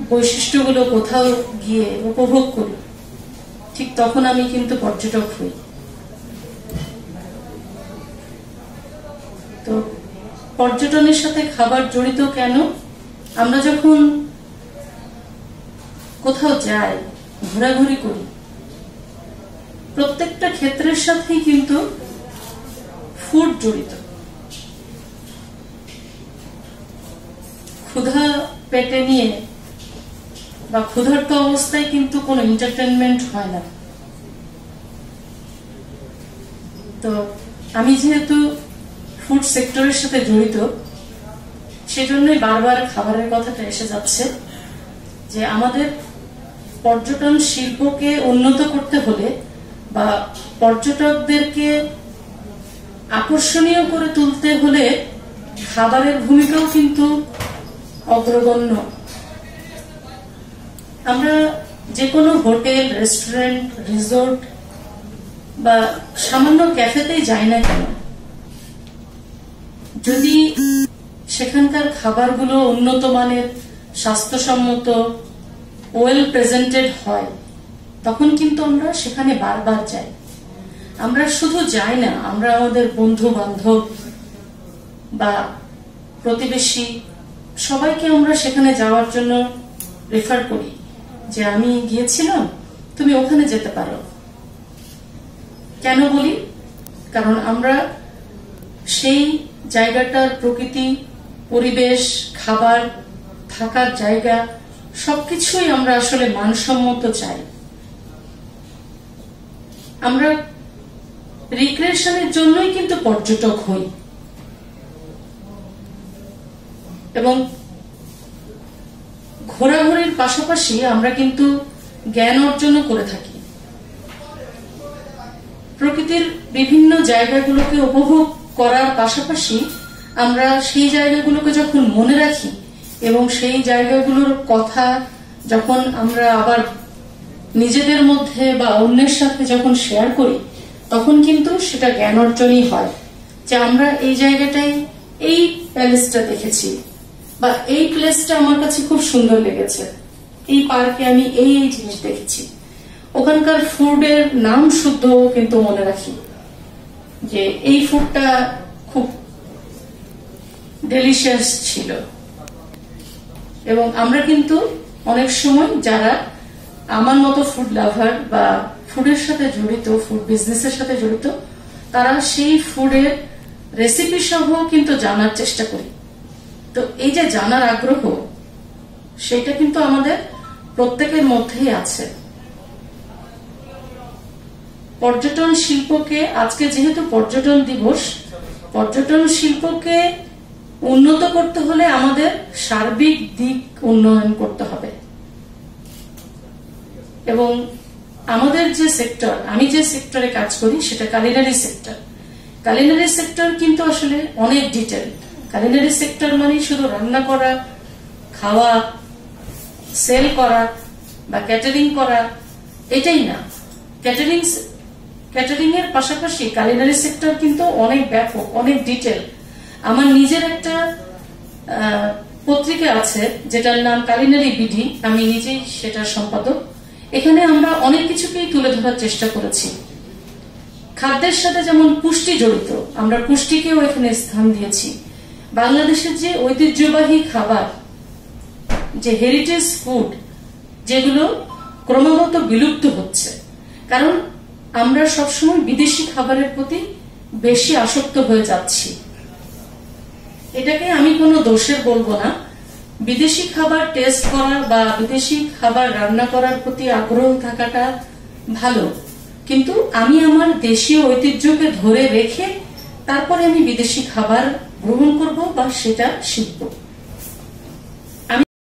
বৈশিষ্ট্যগুলো কোথাও গিয়ে উপভোগ করি, ঠিক তখন আমি কিন্তু পর্যটক হই। তো পর্যটনের সাথে খাবার জড়িত কেন? আমরা যখন কোথাও যাই, ঘোরাঘুরি করি, প্রত্যেকটা ক্ষেত্রের সাথেই কিন্তু ফুড জড়িত। ক্ষুধা পেটে নিয়ে বা ক্ষুধার্ত অবস্থায় কিন্তু কোনো এন্টারটেনমেন্ট হয় না। তো আমি যেহেতু ফুড সেক্টরের সাথে জড়িত, সেজন্যই বারবার খাবারের কথাটা এসে যাচ্ছে যে আমাদের পর্যটন শিল্পকে উন্নত করতে হলে বা পর্যটকদেরকে আকর্ষণীয় করে তুলতে হলে খাবারের ভূমিকাও কিন্তু অগ্রগণ্য। আমরা যে কোনো হোটেল, রেস্টুরেন্ট, রিসোর্ট বা সামান্য ক্যাফেতেই যাই না কেন, যদি সেখানকার খাবারগুলো উন্নত মানের, স্বাস্থ্যসম্মত, ওয়েল প্রেজেন্টেড হয়, তখন কিন্তু আমরা সেখানে বারবার যাই। আমরা শুধু যাই না, আমরা আমাদের বন্ধু বান্ধব বা প্রতিবেশী সবাইকে আমরা সেখানে যাওয়ার জন্য রেফার করি যে আমি গিয়েছিলাম, তুমি ওখানে যেতে পারো। কেন বলি? কারণ আমরা সেই জায়গাটার প্রকৃতি, পরিবেশ, খাবার, থাকার জায়গা সবকিছুই আমরা আসলে মানসম্মত চাই। আমরা রিক্রিয়েশনের জন্যই কিন্তু পর্যটক হই এবং ঘোরাঘুরির পাশাপাশি আমরা কিন্তু জ্ঞান অর্জনও করে থাকি। প্রকৃতির বিভিন্ন জায়গাগুলোকে উপভোগ করার পাশাপাশি আমরা সেই জায়গাগুলোকে যখন মনে রাখি এবং সেই জায়গাগুলোর কথা যখন আমরা আবার নিজেদের মধ্যে বা অন্যের সাথে যখন শেয়ার করি, তখন কিন্তু সেটা জ্ঞান অর্জনই হয় যে আমরা এই জায়গাটায় এই প্যালেসটা দেখেছি বা এই প্লেসটা আমার কাছে খুব সুন্দর লেগেছে, এই পার্কে আমি এই জিনিস দেখেছি। ওখানকার ফুডের নাম শুদ্ধ কিন্তু মনে রাখি যে এই ফুডটা খুব ডেলিশিয়াস ছিল। এবং আমরা কিন্তু অনেক সময় যারা আমার মতো ফুড লাভার বা ফুডের সাথে জড়িত, ফুড বিজনেসের সাথে জড়িত, তারা সেই ফুডের রেসিপি সহ কিন্তু জানার চেষ্টা করি। তো এই যে জানার আগ্রহ, সেটা কিন্তু আমাদের প্রত্যেকের মধ্যেই আছে। পর্যটন শিল্পকে, আজকে যেহেতু পর্যটন দিবস, পর্যটন শিল্পকে উন্নত করতে হলে আমাদের সার্বিক দিক উন্নয়ন করতে হবে। এবং আমাদের যে সেক্টর, আমি যে সেক্টরে কাজ করি সেটা কালিনারি সেক্টর। কালিনারি সেক্টর কিন্তু আসলে অনেক ডিটেল। কালিনারি সেক্টর মানে শুধু রান্না করা, খাওয়া, সেল করা বা ক্যাটারিং করা, এটাই না। ক্যাটারিং এর পাশাপাশি কালিনারি সেক্টর কিন্তু অনেক ব্যাপক, অনেক ডিটেল। আমার নিজের একটা পত্রিকা আছে যেটার নাম কালিনারি বিডি, আমি নিজেই সেটার সম্পাদক। এখানে আমরা অনেক কিছুকেই তুলে ধরার চেষ্টা করেছি। খাদ্যের সাথে যেমন পুষ্টি জড়িত, আমরা পুষ্টিকেও এখানে স্থান দিয়েছি। বাংলাদেশের যে ঐতিহ্যবাহী খাবার, যে হেরিটেজ ফুড, যেগুলো ক্রমাগত বিলুপ্ত হচ্ছে, কারণ আমরা সবসময় বিদেশি খাবারের প্রতি বেশি আসক্ত হয়ে যাচ্ছি। এটাকে আমি কোনো দোষের বলবো না। বিদেশি খাবার টেস্ট করা বা বিদেশি খাবার রান্না করার প্রতি আগ্রহ থাকাটা ভালো, কিন্তু আমি আমার দেশীয় ঐতিহ্যকে ধরে রেখে তারপরে আমি বিদেশি খাবার গ্রহণ করব বা সেটা শিখব।